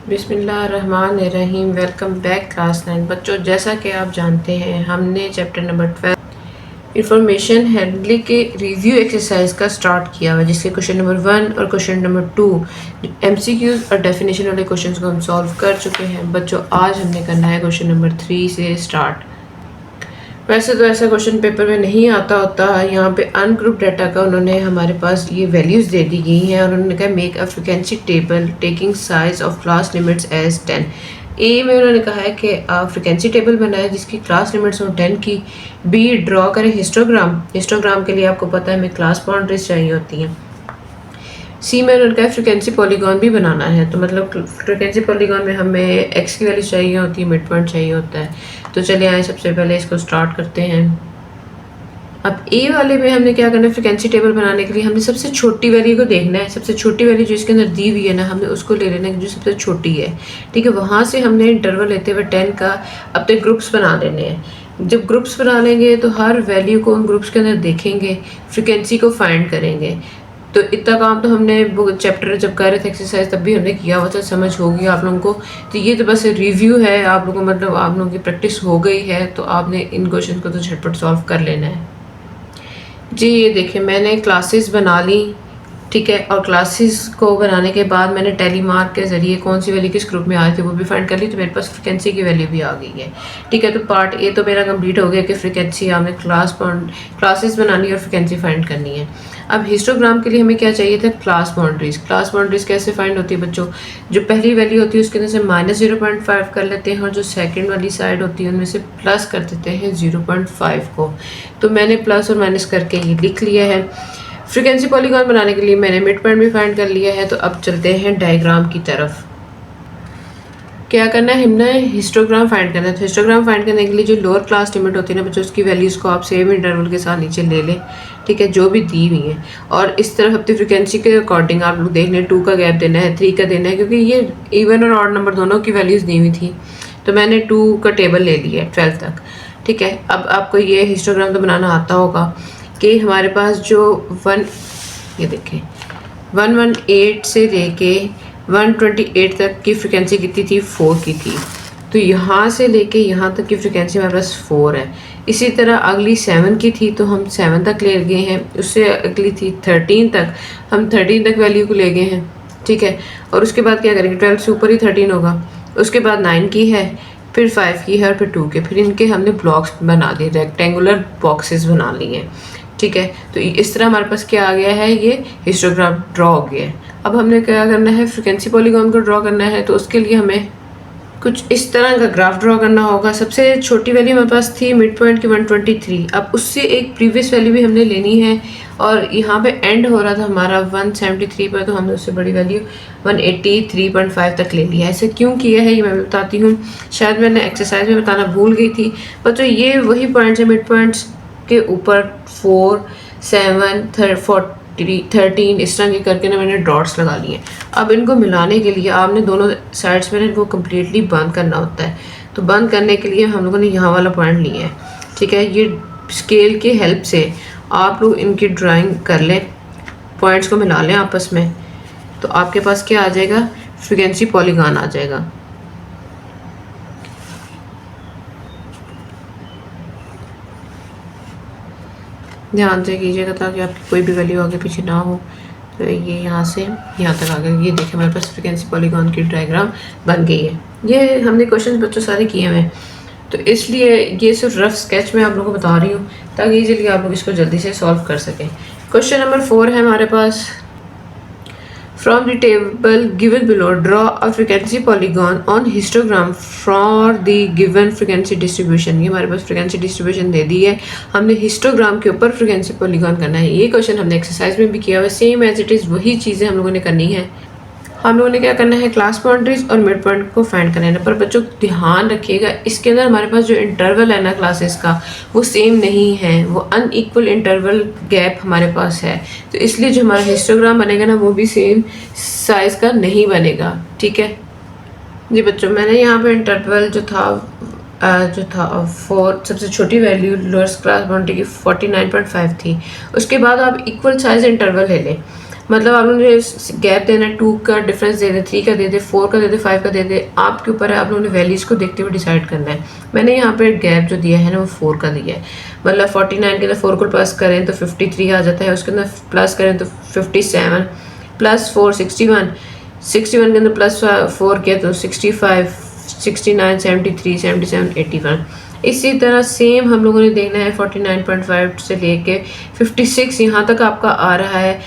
बिस्मिल्लाहिर्रहमानिर्रहीम। Welcome back class 9 बच्चों। जैसा कि आप जानते हैं हमने चैप्टर नंबर 12 इंफॉर्मेशन हैंडलिंग के रिव्यू एक्सरसाइज का स्टार्ट किया हुआ, जिसके क्वेश्चन नंबर 1 और क्वेश्चन नंबर 2 एमसीक्यूज और डेफिनेशन वाले क्वेश्चंस को हम सॉल्व कर चुके हैं। बच्चों आज हमने करना है क्वेश्चन नंबर 3 से स्टार्ट। वैसे तो ऐसा क्वेश्चन पेपर में नहीं आता होता। यहाँ पे अनग्रुप डाटा का उन्होंने हमारे पास ये वैल्यूज़ दे दी गई हैं और उन्होंने कहा make a frequency table taking size of class limits as 10। A में उन्होंने कहा है कि आप फ्रीक्वेंसी टेबल बनाए जिसकी क्लास लिमिट्स हो 10 की। बी ड्रॉ करें हिस्टोग्राम। हिस्टोग्राम के लिए आपको पता है हमें क्लास बाउंड्रीज चाहिए होती हैं। सी में उन्होंने कहा फ्रीक्वेंसी पॉलीगॉन भी बनाना है, तो मतलब फ्रीक्वेंसी पॉलीगॉन में हमें एक्स की वैल्यू चाहिए होती है, मिड पॉइंट चाहिए होता है। तो चलिए आए सबसे पहले इसको स्टार्ट करते हैं। अब ए वाले में हमने क्या करना है, फ्रीक्वेंसी टेबल बनाने के लिए हमने सबसे छोटी वैल्यू को देखना है। सबसे छोटी वैल्यू जो इसके अंदर दी हुई है ना, हमने उसको ले लेना है जो सबसे छोटी है। ठीक है, वहाँ से हमने इंटरवल लेते हुए 10 का अपने ग्रुप्स बना लेने हैं। जब ग्रुप्स बना लेंगे तो हर वैल्यू को उन ग्रुप्स के अंदर देखेंगे, फ्रीक्वेंसी को फाइंड करेंगे। तो इतना काम तो हमने चैप्टर जब कर रहे थे एक्सरसाइज तब भी हमने किया हुआ था, समझ होगी आप लोगों को। तो ये तो बस रिव्यू है आप लोगों को, मतलब आप लोगों की प्रैक्टिस हो गई है तो आपने इन क्वेश्चन को तो झटपट सॉल्व कर लेना है जी। ये देखिए मैंने क्लासेस बना ली, ठीक है, और क्लासेस को बनाने के बाद मैंने टेली मार्क के ज़रिए कौन सी वैल्यू किस ग्रुप में आ रही थी वो भी फाइंड कर ली, तो मेरे पास फ्रीक्वेंसी की वैल्यू भी आ गई है। ठीक है, तो पार्ट ए तो मेरा कंप्लीट हो गया कि फ्रीक्वेंसी हमें क्लासेस बनानी है और फ्रीक्वेंसी फाइंड करनी है। अब हिस्टोग्राम के लिए हमें क्या चाहिए था, क्लास बाउंड्रीज। क्लास बाउंड्रीज कैसे फाइंड होती है बच्चों, जो पहली वैल्यू होती है उसके अंदर से -0.5 कर लेते हैं और जो सेकंड वाली साइड होती है उनमें से प्लस कर देते हैं 0.5 को। तो मैंने प्लस और माइनस करके ये लिख लिया है। फ्रीक्वेंसी पॉलीगॉन बनाने के लिए मैंने मिड पॉइंट भी फाइंड कर लिया है। तो अब चलते हैं डायग्राम की तरफ। क्या करना है, हमने हिस्टोग्राम फाइंड करना है। तो हिस्टोग्राम फाइंड करने के लिए जो लोअर क्लास लिमिट होती है ना बच्चों, उसकी वैल्यूज़ को आप सेम इंटरवल के साथ नीचे ले लें, ठीक है, जो भी दी हुई है। और इस तरफ अपनी फ्रीक्वेंसी के अकॉर्डिंग आप लोग देख लें, 2 का गैप देना है, 3 का देना है, क्योंकि ये इवन और ऑड नंबर दोनों की वैल्यूज़ दी हुई थी। तो मैंने 2 का टेबल ले लिया है 12 तक। ठीक है, अब आपको ये हिस्टोग्राम तो बनाना आता होगा कि हमारे पास जो ये देखें 118 से लेके 128 तक की फ्रीक्वेंसी कितनी थी, 4 की थी। तो यहाँ से लेके यहाँ तक की फ्रीक्वेंसी हमारे पास 4 है। इसी तरह अगली 7 की थी तो हम 7 तक ले गए हैं। उससे अगली थी 13 तक, हम 13 तक वैल्यू को ले गए हैं। ठीक है, और उसके बाद क्या करेंगे, 12 से ऊपर ही 13 होगा। उसके बाद 9 की है, फिर 5 की है और फिर 2 के। फिर इनके हमने ब्लॉक्स बना दिए, रेक्टेंगुलर बॉक्सेस बना लिए। ठीक है, तो इस तरह हमारे पास क्या आ गया है, ये हिस्टोग्राम ड्रॉ हो गया है। अब हमने क्या करना है, फ्रीक्वेंसी पॉलीगॉन को ड्रॉ करना है। तो उसके लिए हमें कुछ इस तरह का ग्राफ ड्रॉ करना होगा। सबसे छोटी वैल्यू हमारे पास थी मिड पॉइंट की 123। अब उससे एक प्रीवियस वैल्यू भी हमने लेनी है और यहाँ पे एंड हो रहा था हमारा 173 पर, तो हमने उससे बड़ी वैल्यू 183.5 तक ले लिया है। ऐसे क्यों किया है ये मैं बताती हूँ, शायद मैंने एक्सरसाइज में बताना भूल गई थी। बच्चों ये वही पॉइंट्स है मिड पॉइंट्स के ऊपर 4, 7, 13 इस तरह के करके ना मैंने डॉट्स लगा लिए। अब इनको मिलाने के लिए आपने दोनों साइड्स में इनको कम्प्लीटली बंद करना होता है। तो बंद करने के लिए हम लोगों ने यहाँ वाला पॉइंट लिया है। ठीक है, ये स्केल की हेल्प से आप लोग इनकी ड्राइंग कर लें, पॉइंट्स को मिला लें आपस में, तो आपके पास क्या आ जाएगा, फ्रीक्वेंसी पॉलीगॉन आ जाएगा। ध्यान से कीजिएगा ताकि आपकी कोई भी वैल्यू आगे पीछे ना हो। तो ये यहाँ से यहाँ तक आ गया। ये देखिए हमारे पास फ्रीक्वेंसी पॉलीगॉन की डायग्राम बन गई है। ये हमने क्वेश्चन बच्चों सारे किए हुए हैं, तो इसलिए ये सिर्फ रफ स्केच में आप लोगों को बता रही हूँ ताकि इजीली आप लोग इसको जल्दी से सॉल्व कर सकें। क्वेश्चन नंबर 4 है हमारे पास, From the table given below, draw a frequency polygon on histogram for the given frequency distribution। ये हमारे पास फ्रीक्वेंसी डिस्ट्रीब्यूशन दे दी है, हमने हिस्टोग्राम के ऊपर फ्रीक्वेंसी पॉलीगॉन करना है। ये क्वेश्चन हमने एक्सरसाइज में भी किया हुआ है, सेम एज इट इज़ वही चीज़ें हम लोगों ने करनी है। हम लोगों ने क्या करना है, क्लास बाउंड्रीज और मिड पॉइंट को फाइंड करना है। पर बच्चों ध्यान रखिएगा इसके अंदर हमारे पास जो इंटरवल है ना क्लासेस का, वो सेम नहीं है, वो अनइक्वल इंटरवल गैप हमारे पास है। तो इसलिए जो हमारा हिस्टोग्राम बनेगा ना वो भी सेम साइज का नहीं बनेगा। ठीक है जी बच्चों, मैंने यहाँ पे इंटरवल जो था 4, सबसे छोटी वैल्यू लोअर क्लास बाउंड्री की 49.5 थी। उसके बाद आप इक्वल साइज इंटरवल ले लें। मतलब आप लोगों ने गैप देना है, 2 का डिफरेंस दे दे, 3 का दे दे, 4 का दे दे, 5 का दे दे, आपके ऊपर है, आप लोगों ने वैल्यूज़ को देखते हुए डिसाइड करना है। मैंने यहाँ पे गैप जो दिया है ना वो 4 का दिया है, मतलब 49 के अंदर 4 को प्लस करें तो 53 आ जाता है, उसके अंदर प्लस करें तो 57 प्लस 4 61, 61 के अंदर प्लस 4 किया तो 65, 69, 73, 77, 81। इसी तरह सेम हम लोगों ने देखना है 49.5 से लेके 56 यहाँ तक आपका आ रहा है,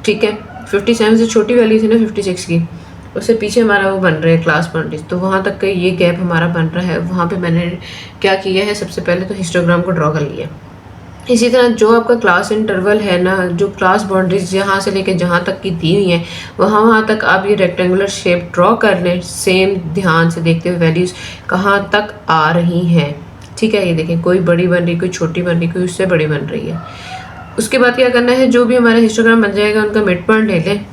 ठीक है। 57 से छोटी वैल्यू थी ना 56 की, उससे पीछे हमारा वो बन रहा है क्लास बाउंड्रीज, तो वहाँ तक का ये गैप हमारा बन रहा है। वहाँ पे मैंने क्या किया है, सबसे पहले तो हिस्टोग्राम को ड्रॉ कर लिया। इसी तरह जो आपका क्लास इंटरवल है ना, जो क्लास बाउंड्रीज यहाँ से लेके जहाँ तक की दी हुई है वहाँ तक आप ये रेक्टेंगुलर शेप ड्रॉ कर लें, सेम ध्यान से देखते हुए वैल्यूज़ कहाँ तक आ रही हैं, ठीक है। ये देखें, कोई बड़ी बन रही, कोई छोटी बन रही, कोई उससे बड़ी बन रही है। उसके बाद क्या करना है, जो भी हमारा हिस्टोग्राम बन जाएगा उनका मिड पॉइंट ले लें,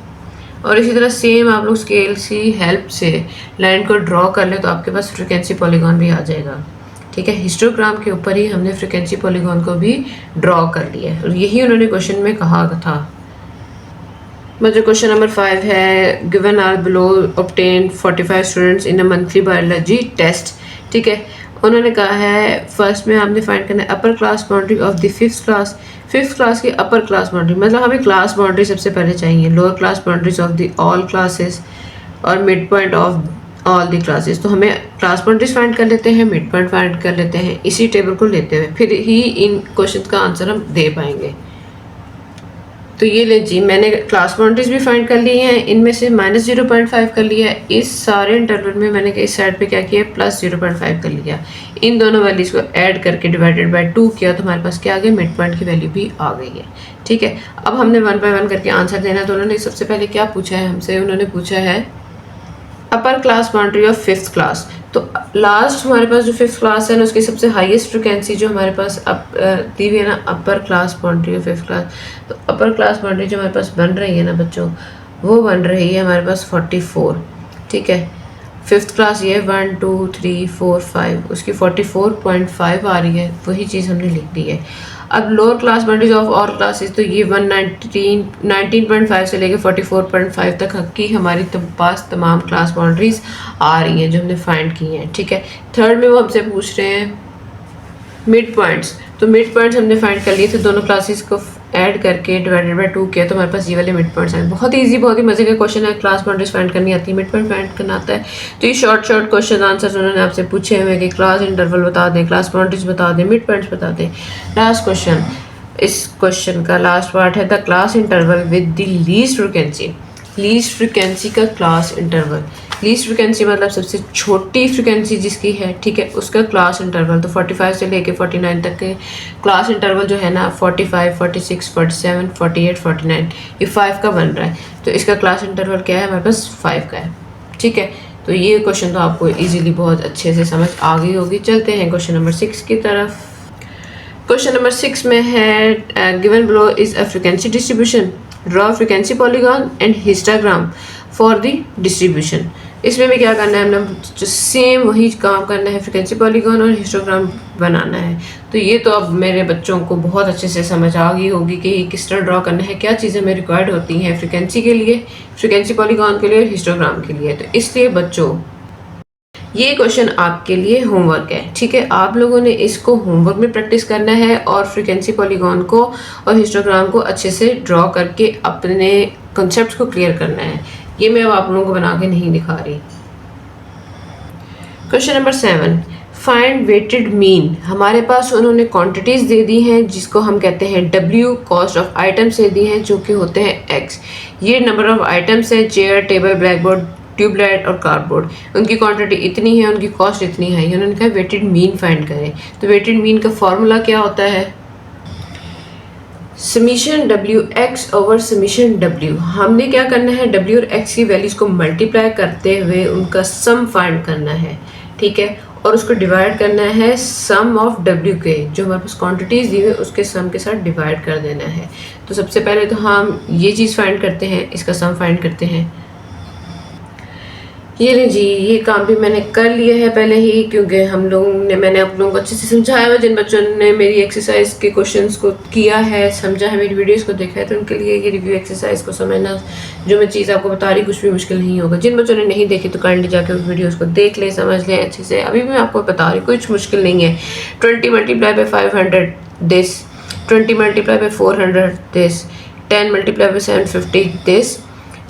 और इसी तरह सेम आप लोग स्केल की हेल्प से लाइन को ड्रॉ कर लें तो आपके पास फ्रीक्वेंसी पॉलीगॉन भी आ जाएगा, ठीक है। हिस्टोग्राम के ऊपर ही हमने फ्रीक्वेंसी पॉलीगॉन को भी ड्रॉ कर लिया है, और यही उन्होंने क्वेश्चन में कहा था। मतलब क्वेश्चन नंबर 5 है, given are below obtain 45 students in a monthly biology test, ठीक है। उन्होंने कहा है फर्स्ट में आपने फाइंड करना है upper class boundary of the fifth class की अपर क्लास बाउंड्री, मतलब हमें क्लास बाउंड्री सबसे पहले चाहिए, lower class boundaries of the all classes और mid point of all the classes. तो हमें क्लास बाउंड्रीज फाइंड कर लेते हैं, मिड पॉइंट फाइंड कर लेते हैं, इसी टेबल को लेते हुए फिर ही इन क्वेश्चन का आंसर हम दे पाएंगे। तो ये ले जी, मैंने क्लास बाउंड्रीज भी फाइंड कर ली हैं, इनमें से -0.5 कर लिया है, इस सारे इंटरवल में मैंने इस साइड पे क्या किया, +0.5 कर लिया। इन दोनों वैल्यूज़ को ऐड करके डिवाइडेड बाय 2 किया तो हमारे पास क्या आ गया, मिड पॉइंट की वैल्यू भी आ गई है, ठीक है। अब हमने 1 बाय 1 करके आंसर देना है। तो उन्होंने सबसे पहले क्या पूछा है हमसे, उन्होंने पूछा है upper class boundary of 5th class. तो लास्ट हमारे पास जो 5th क्लास है ना, उसकी सबसे हाईएस्ट फ्रिक्वेंसी जो हमारे पास दी हुई है ना, upper class boundary of 5th class. तो अपर क्लास बाउंड्री जो हमारे पास बन रही है ना बच्चों, वो बन रही है हमारे पास 44, ठीक है। 5th क्लास ये 1 2 3 4 5, उसकी 44.5 आ रही है, वही चीज़ हमने लिख दी है। अब लोअर क्लास बाउंड्रीज ऑफ और क्लासेस, तो ये 19.5 से लेके 44.5 तक की हमारी पास तमाम क्लास बाउंड्रीज आ रही हैं जो हमने फाइंड की हैं, ठीक है। थर्ड में वो हमसे पूछ रहे हैं मिड पॉइंट्स, तो मिड पॉइंट्स हमने फाइंड कर लिए थे, दोनों क्लासेस को ऐड करके डिवाइडेड बाय 2 किया तो हमारे पास ये वाले मिड पॉइंट्स आए। बहुत ईजी, बहुत ही मजे का क्वेश्चन है, क्लास बाउंड्रीज फाइंड करनी आती है, मिड पॉइंट फाइंड करना आता है। तो ये शॉर्ट क्वेश्चन आंसर उन्होंने आपसे पूछे हुए कि क्लास इंटरवल बता दें, क्लास बाउंड्रीज बता दें, मिड पॉइंट्स बता दें। लास्ट क्वेश्चन, इस क्वेश्चन का लास्ट पार्ट है the class interval with the least frequency. Least frequency का क्लास इंटरवल, लीस्ट फ्रिक्वेंसी मतलब सबसे छोटी फ्रिक्वेंसी जिसकी है, ठीक है, उसका क्लास इंटरवल। तो 45 से लेके 49 तक के क्लास इंटरवल जो है ना, 45, 46, 47, 48, 49, ये 5 का बन रहा है। तो इसका क्लास इंटरवल क्या है, हमारे पास 5 का है, ठीक है। तो ये क्वेश्चन तो आपको इजीली बहुत अच्छे से समझ आ गई होगी। चलते हैं क्वेश्चन नंबर 6 की तरफ। क्वेश्चन नंबर 6 में है given below is a frequency distribution, draw frequency polygon and histogram for the distribution. इसमें भी क्या करना है, हमने जो सेम वही काम करना है, फ्रीक्वेंसी पॉलीगॉन और हिस्टोग्राम बनाना है। तो ये तो अब मेरे बच्चों को बहुत अच्छे से समझ आ गई होगी कि किस तरह ड्रॉ करना है, क्या चीज़ें हमें रिक्वायर्ड होती हैं फ्रीक्वेंसी के लिए, फ्रीक्वेंसी पॉलीगॉन के लिए और हिस्टोग्राम के लिए। तो इसलिए बच्चों ये क्वेश्चन आपके लिए होमवर्क है, ठीक है। आप लोगों ने इसको होमवर्क में प्रैक्टिस करना है और फ्रीक्वेंसी पॉलीगॉन को और हिस्टोग्राम को अच्छे से ड्रॉ करके अपने कॉन्सेप्ट्स को क्लियर करना है। ये मैं अब आप लोगों को बना के नहीं दिखा रही। Question number 7, find weighted mean. हमारे पास उन्होंने क्वांटिटीज दे दी हैं जिसको हम कहते हैं W, कॉस्ट ऑफ आइटम्स दे दी हैं जो कि होते हैं X। ये नंबर ऑफ आइटम्स है, chair, table, black board, tubelight और कार्डबोर्ड। उनकी क्वांटिटी इतनी है, उनकी कॉस्ट इतनी है। उन्होंने कहा वेटेड मीन फाइंड करें। तो वेटेड मीन का फॉर्मूला क्या होता है, summation WX over summation W। हमने क्या करना है, W और X की वैल्यूज को मल्टीप्लाई करते हुए उनका सम फाइंड करना है, ठीक है, और उसको डिवाइड करना है सम ऑफ W के, जो हमारे पास क्वांटिटीज दी हुई उसके सम के साथ डिवाइड कर देना है। तो सबसे पहले तो हम ये चीज़ फाइंड करते हैं, इसका सम फाइंड करते हैं। ये ले जी, ये काम भी मैंने कर लिया है पहले ही, क्योंकि मैंने आप लोगों को अच्छे से समझाया हुआ। जिन बच्चों ने मेरी एक्सरसाइज के क्वेश्चंस को किया है, समझा है, मेरी वीडियोस को देखा है, तो उनके लिए ये रिव्यू एक्सरसाइज को समझना, जो मैं चीज़ आपको बता रही कुछ भी मुश्किल नहीं होगा। जिन बच्चों ने नहीं देखी तो काइंडली जाकर उस वीडियोस को देख लें, समझ लें अच्छे से। अभी भी मैं आपको बता रही, कुछ मुश्किल नहीं है। 20 multiply by 500 this, 20 multiply by 400 this, 10 multiply by 750 this,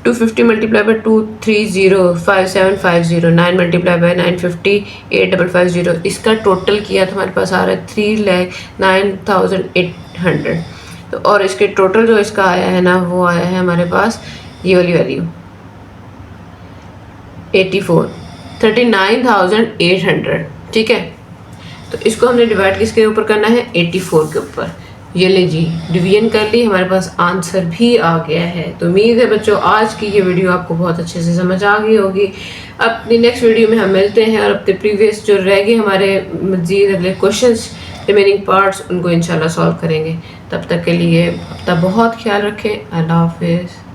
250 multiply by 2305750, 9 multiply by 950 8550। इसका टोटल किया तो हमारे पास आ रहा है 3,09,800। तो और इसके टोटल जो इसका आया है ना, वो आया है हमारे पास ये वाली वैल्यू 39,800। ठीक है, तो इसको हमने डिवाइड किसके ऊपर करना है, 84 के ऊपर। ये ले जी, डिवीजन कर ली, हमारे पास आंसर भी आ गया है। तो उम्मीद है बच्चों आज की ये वीडियो आपको बहुत अच्छे से समझ आ गई होगी। अपनी नेक्स्ट वीडियो में हम मिलते हैं और अपने प्रीवियस जो रह गए हमारे मज़ीद अगले क्वेश्चंस, रिमेनिंग पार्ट्स, उनको इंशाल्लाह सॉल्व करेंगे। तब तक के लिए अपना बहुत ख्याल रखें। अल्लाह हाफिज़।